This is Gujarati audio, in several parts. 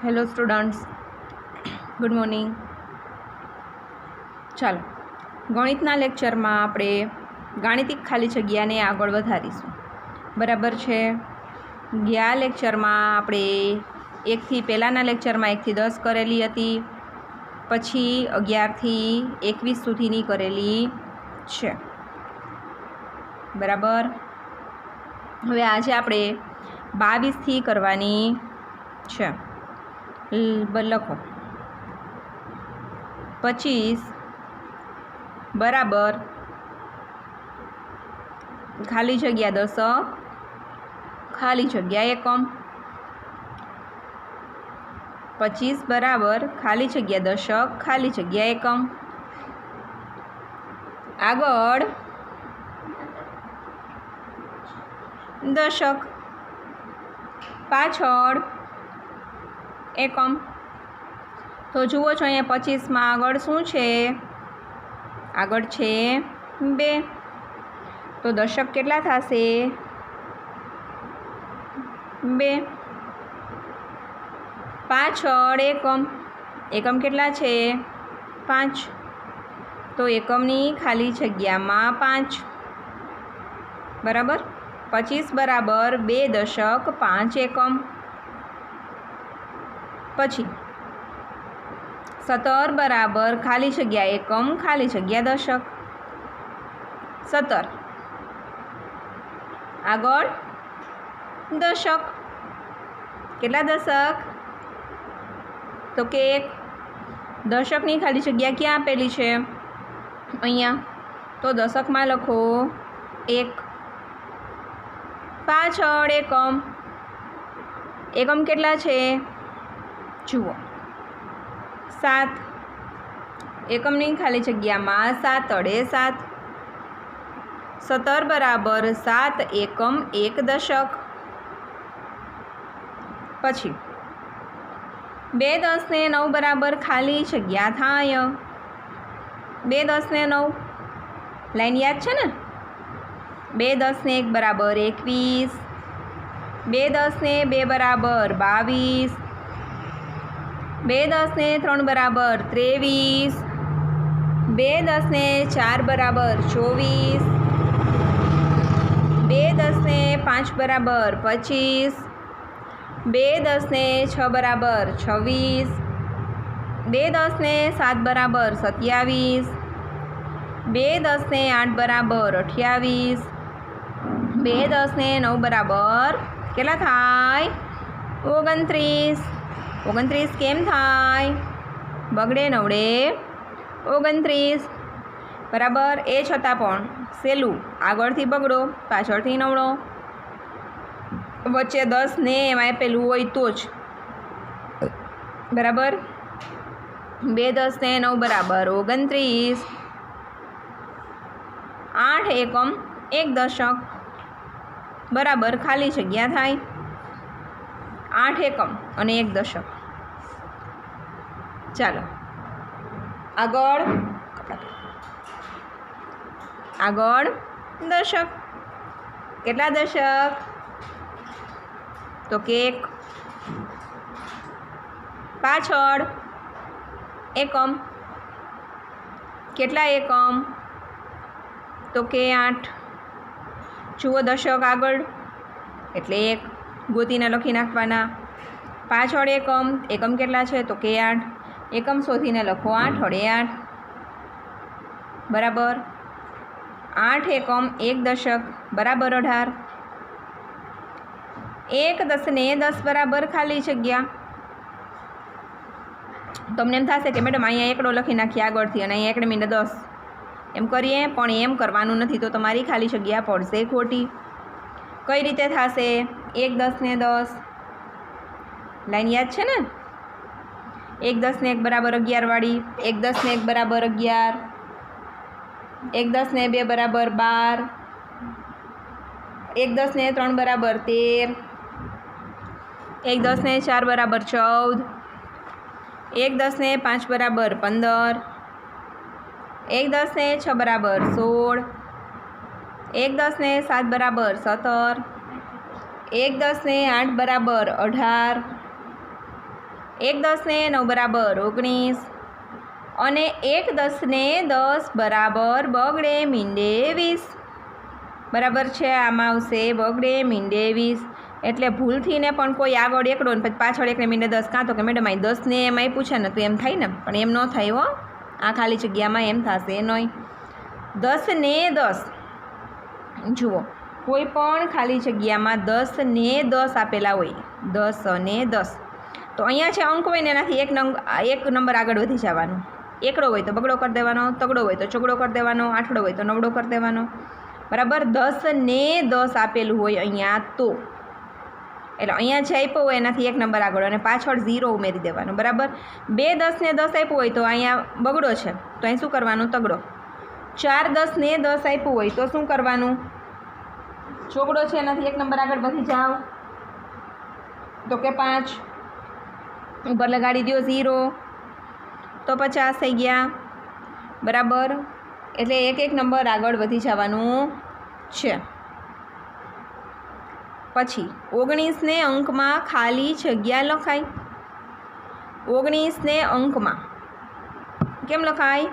Hello students, good morning. ચાલો, ગણિતના લેક્ચરમાં આપણે ગાણિતિક ખાલી જગ્યાને આગળ વધારીશું. બરાબર છે. ગયા લેક્ચરમાં આપણે પહેલાંના લેક્ચરમાં 1 થી 10 કરેલી હતી, પછી 11 થી 21 સુધીની કરેલી છે. બરાબર. હવે આજે આપણે 22 થી કરવાની છે. લખો 25 બરાબર ખાલી જગ્યા 10 ખાલી જગ્યા એકમ. 25 બરાબર ખાલી જગ્યા દશક ખાલી જગ્યા એકમ. આગળ દશક, પાછળ એકમ. તો જુઓ છો અહીંયા 25માં આગળ શું છે? આગળ છે 2. તો દશક કેટલા થશે? 2. પાછળ એકમ, એકમ કેટલા છે? 5. તો એકમની ખાલી જગ્યામાં 5. બરાબર. 25 બરાબર 2 દશક 5 એકમ. પછી 17 બરાબર ખાલી જગ્યા એકમ ખાલી જગ્યા દશક. 17 આગળ દશક. કેટલા દશક? તો કે 1. દશકની ખાલી જગ્યા ક્યાં આપેલી છે? અહીંયા. તો દશકમાં લખો 1. પાછળ એકમ, એકમ કેટલા છે? જુઓ 7. એકમની ખાલી જગ્યામાં 7 અડે 7. 17 બરાબર 7 એકમ 1 દશક. પછી 2 10 ને 9 બરાબર ખાલી જગ્યા થાય. 2 10 ને 9 લાઈન યાદ છે ને? 2 10 ને 1 બરાબર 21. 2 10 ને 2 બરાબર 22. 2 10 ને 3 બરાબર 23. 2 10 ને 4 બરાબર 24. 2 10 ને 5 બરાબર 25. 2 10 ને 6 બરાબર 26. 2 10 ને 7 બરાબર 27. 2 10 ને 8 બરાબર 28. 2 10 ને 9 બરાબર કેટલા થાય? 29. 29 કેમ થાય? બગડે નવડે 29. બરાબર. એ છતાં પણ સહેલું, આગળથી બગડો પાછળથી નવડો. વચ્ચે 10 ને એમાં આપેલું હોય તો જ. બરાબર. 2 10 ને 9 બરાબર 29. 8 એકમ 1 દશક બરાબર ખાલી જગ્યા થાય 8 એકમ અને 1 દશક. ચાલો આગળ દશક. કેટલા દશક? તો કે 1. પાછળ એકમ. કેટલા એકમ? તો કે 8. જુઓ દશક આગળ એટલે 1 ગોતીને લખી નાખવાના. પાછળ એકમ, એકમ કેટલા છે? તો કે 8. એકમ શોધીને લખો 8 અડે 8. બરાબર. 8 એકમ 1 દશક બરાબર 18. 1 10 ને 10 બરાબર ખાલી જગ્યા. તમને એમ થશે કે મેડમ અહીંયા એકડો લખી નાખીએ આગળથી અને અહીંયા 1 મીંડે 10 એમ કરીએ, પણ એમ કરવાનું નથી. તો તમારી ખાલી જગ્યા પડશે ખોટી. કઈ રીતે થશે? 1 10 ને 10 લાઈન યાદ છે ને? 1 10 ને 1 બરાબર 11 વાળી. 1 10 ને 1 બરાબર 11. 1 10 ને 2 બરાબર 12. 1 10 ને 3 બરાબર 13. 1 10 ને 4 બરાબર 14. 1 10 ને 5 બરાબર 15. 1 10 ને 6 બરાબર 16. 1 10 ને 7 બરાબર 17. 1 10 ને 8 બરાબર 18. 1 10 ને 9 બરાબર 19 અને 1 10 ને 10 બરાબર બગડે મીંડે 20 બરાબર છે। આમાં આવશે બગડે મીંડે 20 એટલે ભૂલથી ને પણ કોઈ આગળ એકડો ને પછી પાછળ એકને મીંડે 10 કાં તો કે મેડમ અહીં 10 ને એમ આપ્યું છે ને તો એમ થાય ને, પણ એમ ન થાય હો, આ ખાલી જગ્યામાં એમ થશે નહીં। 10 ને 10 જુઓ, કોઈ પણ ખાલી જગ્યામાં 10 ને 10 આપેલા હોય, 10 અને 10 તો અહીંયા છે અંક હોય ને એનાથી એક નંબર આગળ વધી જવાનું। એકડો હોય તો બગડો કરી દેવાનો, તગડો હોય તો ચોગડો કરી દેવાનો, આઠડો હોય તો નવડો કરી દેવાનો, બરાબર। 10 ને 10 આપેલું હોય અહીંયા તો એટલે અહીંયા જે આપ્યો હોય એનાથી એક નંબર આગળ અને પાછળ 0 ઉમેરી દેવાનો, બરાબર। 2 10 ને 10 આપ્યું હોય તો અહીંયા બગડો છે તો અહીં શું કરવાનું? તગડો। 4 10 ને 10 આપ્યું હોય તો શું કરવાનું? ચોગડો છે એનાથી એક નંબર આગળ વધી જાઓ તો કે 5, ઉપર લગાડી દો 0 તો 50 થઈ ગયા, બરાબર। એટલે એક નંબર આગળ વધી જવાનું છે। પછી 19 ને અંકમાં ખાલી જગ્યા લખાય। 19 ને અંકમાં કેમ લખાય?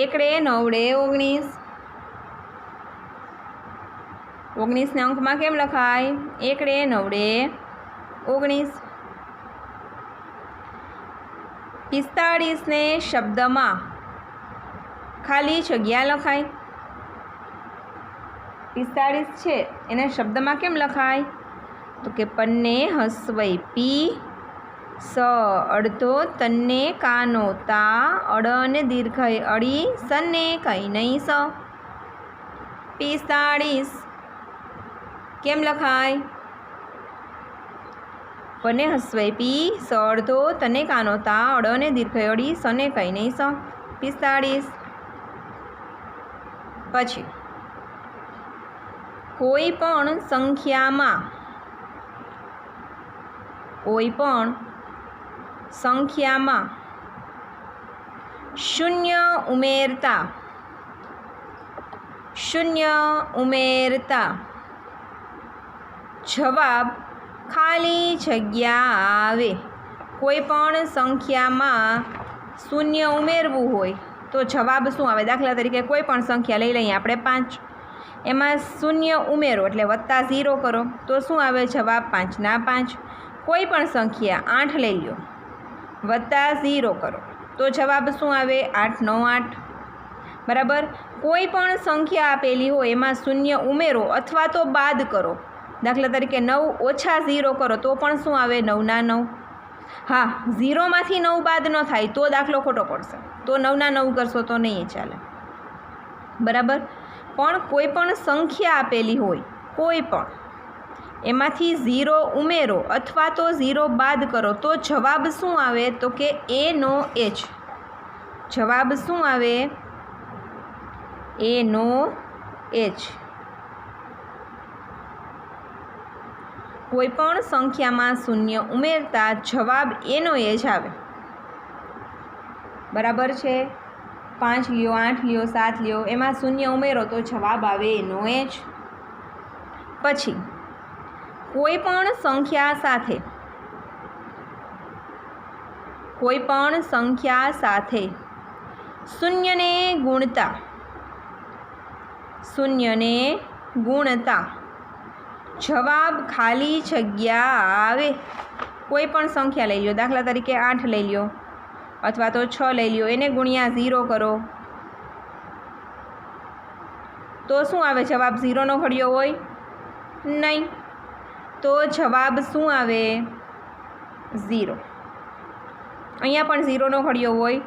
એકડે નવડે 19। 19 ને અંકમાં કેમ લખાય? એકડે નવડે 19। 45 ને શબ્દમાં ખાલી જગ્યા લખાય। 45 છે એને શબ્દમાં કેમ લખાય? તો કે પન્ને હસવઈ પી સ અડધો તન્ને કાનો તા અડ અને દીર્ઘઈ અડી સન્ને કઈ નહીં સ। 45 કેમ લખાય? પન્ને હસવઈ પી સ અડધો તને કાનો તા અડ અને દીર્ઘઈ અડી સને કઈ નહીં સ। 45 પછી કોઈ પણ સંખ્યામાં શૂન્ય ઉમેરતા જવાબ ખાલી જગ્યા આવે। કોઈ પણ સંખ્યામાં શૂન્ય ઉમેરવું હોય તો જવાબ શું આવે? દાખલા તરીકે કોઈ પણ સંખ્યા લઈ લઈએ આપણે 5, એમાં શૂન્ય ઉમેરો એટલે વત્તા 0 કરો તો શું આવે જવાબ? 5 ના 5। કોઈ પણ સંખ્યા 8 લઈ લો, વત્તા 0 કરો તો જવાબ શું આવે? 8 નો 8, બરાબર। કોઈ પણ સંખ્યા આપેલી હોય એમાં શૂન્ય ઉમેરો અથવા તો બાદ કરો, દાખલા તરીકે 9 ઓછા 0 કરો તો પણ શું આવે? 9 ના 9। હા, 0માંથી 9 બાદ ન થાય તો દાખલો ખોટો પડશે, તો 9 ના 9 કરશો તો નહીં ચાલે, બરાબર। પણ કોઈ પણ સંખ્યા આપેલી હોય કોઈ પણ એમાંથી 0 ઉમેરો અથવા તો 0 બાદ કરો તો જવાબ શું આવે? તો કે A નો H। જવાબ શું આવે? A no H। કોઈ પણ સંખ્યામાં શૂન્ય ઉમેરતા જવાબ A નો H આવે, બરાબર છે। 5 લ્યો, 8 લ્યો, 7 લ્યો, એમાં શૂન્ય ઉમેરો તો જવાબ આવે A નો H। પછી કોઈ પણ સંખ્યા સાથે શૂન્યને ગુણતા જવાબ ખાલી જગ્યા આવે। કોઈ પણ સંખ્યા લઈ લો, દાખલા તરીકે 8 લઈ લો અથવા તો 6 લઈ લો, એને ગુણ્યા 0 કરો તો શું આવે જવાબ? 0 નો ઘડિયો હોય નહીં, તો જવાબ શું આવે? 0। અહીંયા પણ 0 નો ઘડિયો હોય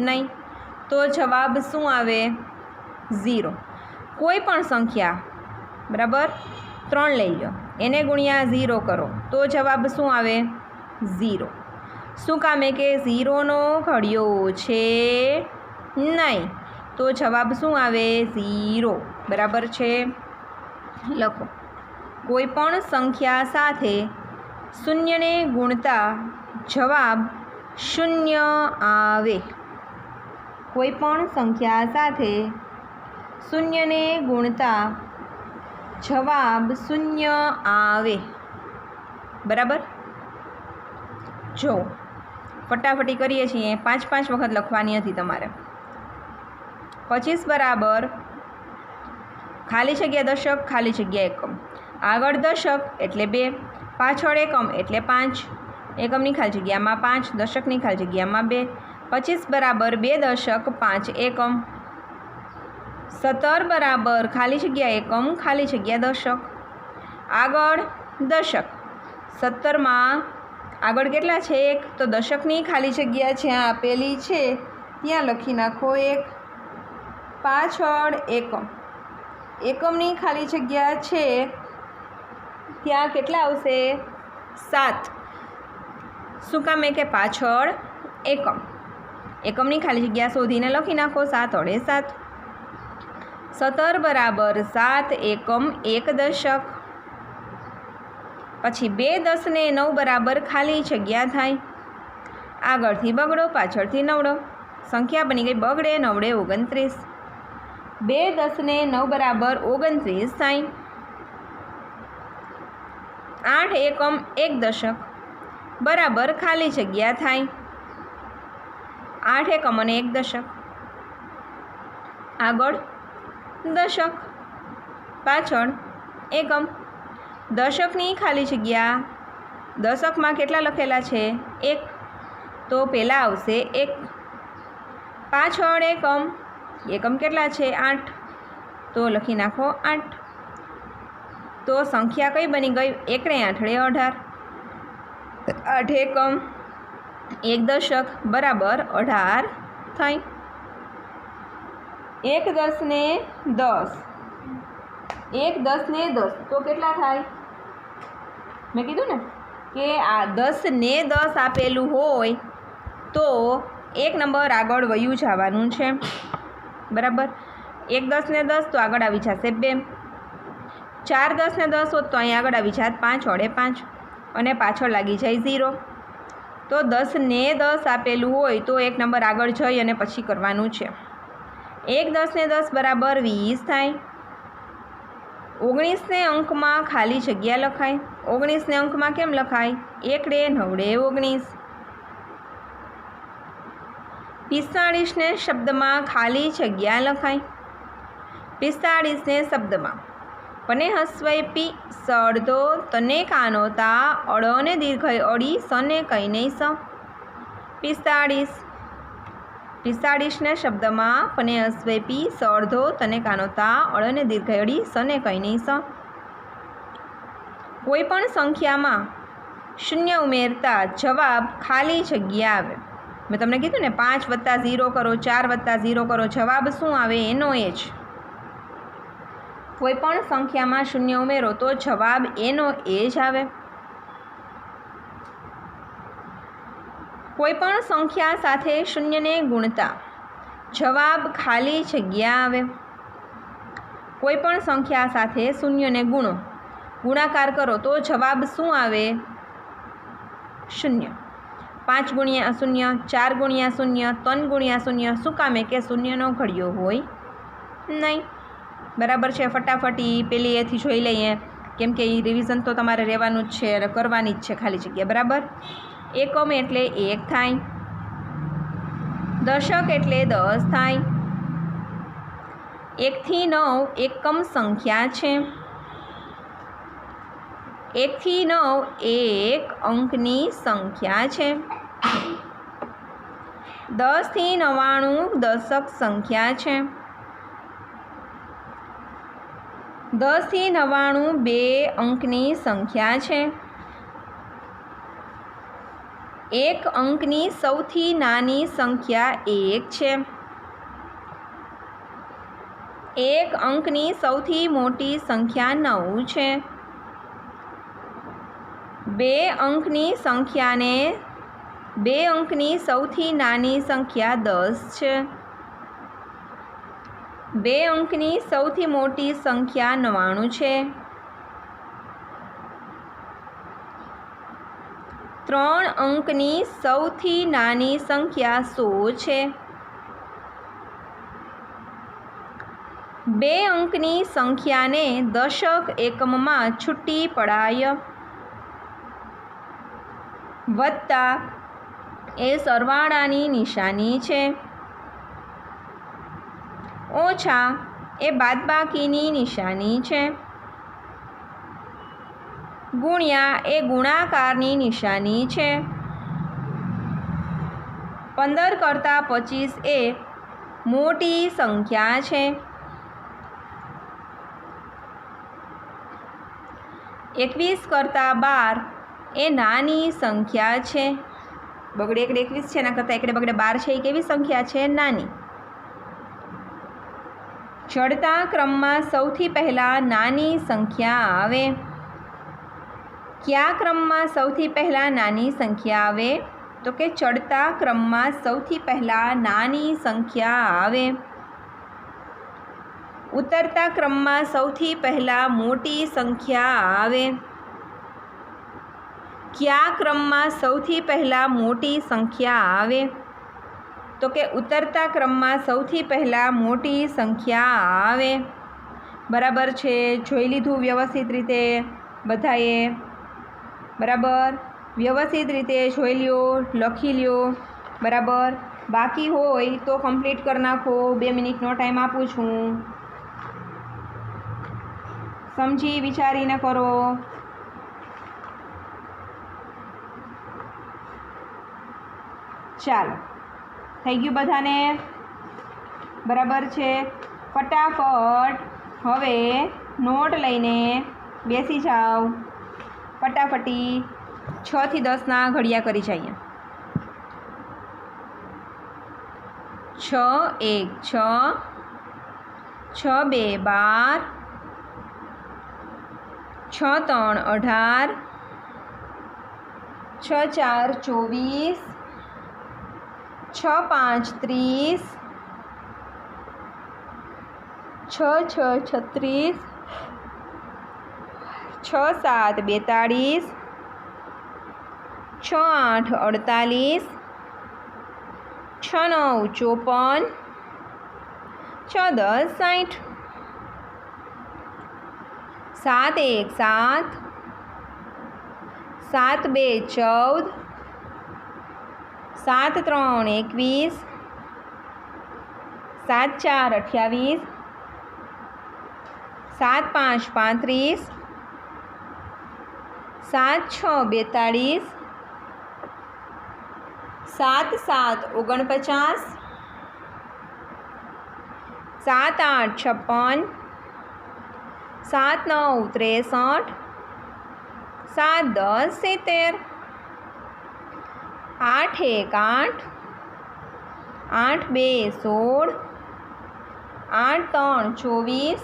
નહીં, તો જવાબ શું આવે? 0। કોઈ પણ સંખ્યા, બરાબર, 3 લઈ લો, એને ગુણ્યા 0 કરો તો જવાબ શું આવે? 0। શું કામે કે 0 નો ઘડિયો છે નહીં, તો જવાબ શું આવે? 0, બરાબર છે। લખો, કોઈ પણ સંખ્યા સાથે શૂન્યને ગુણતા જવાબ 0 આવે। કોઈ પણ સંખ્યા સાથે શૂન્યને ગુણતા જવાબ 0 આવે, બરાબર। જો ફટાફટી કરીએ છીએ, 5 વખત લખવાની હતી તમારે. 25 બરાબર ખાલી જગ્યા દશક, ખાલી જગ્યા એકમ. આગળ દશક એટલે 2, પાછળ એકમ એટલે 5. એકમની ખાલી જગ્યામાં 5, દશકની ખાલી જગ્યામાં 2. 25 બરાબર 2 દશક 5 એકમ. 17 બરાબર ખાલી જગ્યા એકમ, ખાલી જગ્યા દશક. આગળ દશક. 17માં આગળ કેટલા છે? 1. તો દશકની ખાલી જગ્યા જ્યાં આપેલી છે ત્યાં લખી નાખો 1. પાછળ એકમ. એકમની ખાલી જગ્યા છે ત્યાં કેટલા આવશે? 7. શું કામ? કે પાછળ એકમ. એકમની ખાલી જગ્યા શોધીને લખી નાખો 7 અડે 7. 17 બરાબર 7 એકમ 1 દશક. પછી 2 10 ને 9 બરાબર ખાલી જગ્યા થાય. આગળથી બગડો, પાછળથી નવડો. સંખ્યા બની ગઈ બગડે નવડે 29. 2 10 ને 9 બરાબર 29 થાય. 8 એકમ 1 દશક બરાબર ખાલી જગ્યા થાય. 8 એકમ અને 1 દશક. આગળ દશક, પાછળ એકમ. દશકની ખાલી જગ્યા દશકમાં કેટલા લખેલા છે? 1. તો પહેલાં આવશે 1. પાછળ એકમ. એકમ કેટલા છે? 8. તો લખી નાખો 8. તો સંખ્યા કઈ બની ગઈ? 1 ને 8 18. 8 એકમ 1 દશક બરાબર 18 થાય. 1 10 ને 10. 1 10 ને 10 તો કેટલા થાય? મેં કીધું ને કે આ 10 ને 10 આપેલું હોય તો એક નંબર આગળ વયું જવાનું છે. બરાબર. 1 10 ને 10 તો આગળ આવી જશે 2. 4 10 ને 10 હોત તો અહીં આગળ આવી જાત 5 અડે 5 અને પાછળ લાગી જાય 0. તો 10 ને 10 આપેલું હોય તો એક નંબર આગળ જઈ અને પછી કરવાનું છે. 1 10 ને 10 બરાબર 20 થાય. 19 ને અંકમાં ખાલી જગ્યા લખાય. 19 ને અંકમાં કેમ લખાય? 1 9 19. 45 ને શબ્દમાં ખાલી જગ્યા લખાય. 45 ને શબ્દમાં પને હસવાય પી સડધો તને કાનોતા અડને દીર્ઘય અડી સને કઈ નહીં સ. 45 ને શબ્દમાં પને હસવાય પી સડધો તને કાનોતા અડને દીર્ઘય અડી સને કઈ નહીં સ. કોઈ પણ સંખ્યામાં શૂન્ય ઉમેરતા જવાબ ખાલી જગ્યા આવે. મેં તમને કીધું ને 5 + 0 કરો, 4 + 0 કરો, જવાબ શું આવે? એનો એ જ. કોઈ પણ સંખ્યામાં શૂન્ય ઉમેરો તો જવાબ એનો એ જ આવે. કોઈ પણ સંખ્યા સાથે શૂન્યને ગુણતા જવાબ ખાલી જગ્યા આવે. કોઈ પણ સંખ્યા સાથે શૂન્યને ગુણો, ગુણાકાર કરો તો જવાબ શું આવે? શૂન્ય. 5 ગુણ્યા 0, 4 ગુણ્યા 0, 3 ગુણ્યા 0. શું કામે? કે શૂન્યનો ઘડિયો હોય નહીં. બરાબર છે. ફટાફટી પેલી એથી જોઈ લઈએ, કેમ કે એ રિવિઝન તો તમારે રહેવાનું જ છે અને કરવાની જ છે ખાલી જગ્યા. બરાબર. એકમ એટલે 1 થાય. દશક એટલે 10 થાય. 1 થી 9 એકમ સંખ્યા છે. 1 થી 9 એક અંકની સંખ્યા છે. 10 થી 99 દશક સંખ્યા છે. 10 થી 99 બે અંકની સંખ્યા છે. એક અંકની સૌથી નાની સંખ્યા 1 છે. એક અંકની સૌથી મોટી સંખ્યા 9 છે. બે અંકની સૌથી નાની સંખ્યા 10 છે. બે અંકની સૌથી મોટી સંખ્યા 99 છે. 3 અંકની સૌથી નાની સંખ્યા 100 છે. 2 અંકની સંખ્યાને દશક એકમમાં છૂટી પડાય. વત્તા એ સરવાળાની નિશાની છે, ઓછા એ બાદબાકીની નિશાની છે, ગુણ્યા એ ગુણાકારની નિશાની છે, 15 કરતાં 25 એ મોટી સંખ્યા છે, 21 કરતાં 12 એ નાની સંખ્યા છે. બગડે એકડે 21 છે, એના કરતાં એકડે બગડે 12 છે, એ કેવી સંખ્યા છે? નાની. ચડતા ક્રમમાં સૌથી પહેલાં નાની સંખ્યા આવે. કયા ક્રમમાં સૌથી પહેલાં નાની સંખ્યા આવે? તો કે ચડતા ક્રમમાં સૌથી પહેલાં નાની સંખ્યા આવે. ઉતરતા ક્રમમાં સૌથી પહેલાં મોટી સંખ્યા આવે. કયા ક્રમમાં સૌથી પહેલાં મોટી સંખ્યા આવે? તો કે ઉતરતા ક્રમમાં સૌથી પહેલાં મોટી સંખ્યા આવે. બરાબર છે, જોઈ લીધું વ્યવસ્થિત રીતે બધાએ? બરાબર, વ્યવસ્થિત રીતે જોઈ લ્યો, લખી લ્યો. બરાબર, બાકી હોય તો કમ્પ્લીટ કરી નાખો. 2 મિનિટનો ટાઈમ આપું છું. સમજી વિચારીને કરો. ચાલો, થઈ ગયું બધાને? બરાબર છે, ફટાફટ હવે નોટ લઈને બેસી જાઓ. ફટાફટી 6 થી 10ના ઘડિયા કરી જઈએ. 6 1 6, 6 2 12, 6 3 18, 6 4 24, 6 5 30, 6 6 36, 6 7 42, 6 8 48, 6 9 54, 6 10 60, 7 1 7, 7 2 14, 7 3 21, 7 4 28, 7 5 35, 7 6 42, 7 7 49, 7 8 56, 7 9 63, 7 10 70, 8 1 8, 8 2 16, 8 3 24,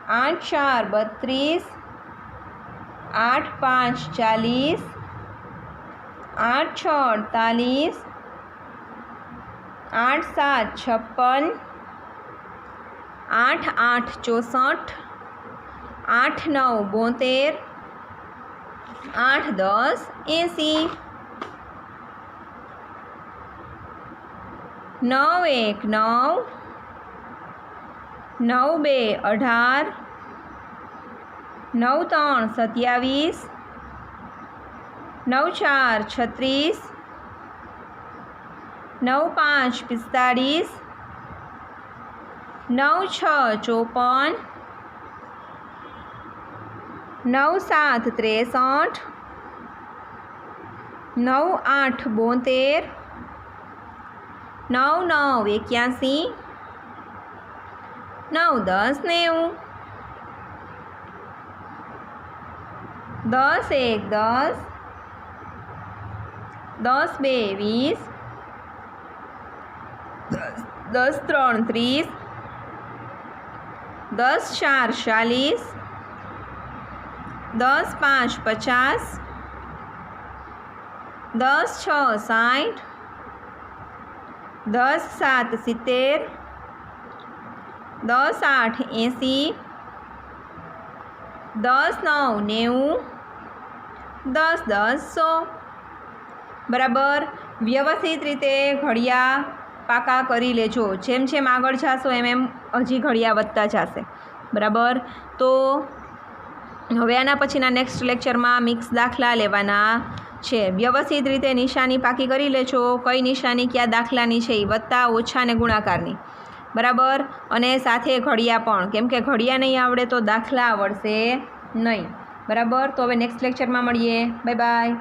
8 4 32, 8 5 40, 8 6 48, 8 7 56, 8 8 64, 8 9 72, 8 10 80, 9 1 9, 9 2 18, 9 3 27, 9 4 36, 9 5 45, 9 6 54, 9 7 63, 9 8 72, 9 9 81, 9 10 90, 10 1 10, 10 2 20, 10 3 30, 10 4 40, 10 5 50, 10 6 60, 10 7 70, 10 8 80, 10 9 90, 10 10 100. બરાબર, વ્યવસ્થિત રીતે ઘડિયા પાકા કરી લેજો. જેમ જેમ આગળ જશો એમ એમ હજી ઘડિયા વધતા જશે. બરાબર, તો હવે આના પછીના નેક્સ્ટ લેક્ચરમાં મિક્સ દાખલા લેવાના છે. વ્યવસ્થિત રીતે નિશાની પાકી કરી લેજો. કઈ નિશાની કયા દાખલાની છે, એ વત્તા, ઓછા અને ગુણાકારની, બરાબર. અને સાથે ઘડિયા પણ, કેમ કે ઘડિયા નહીં આવડે તો દાખલા આવડશે નહીં, બરાબર. તો હવે નેક્સ્ટ લેક્ચરમાં મળીએ. Bye bye.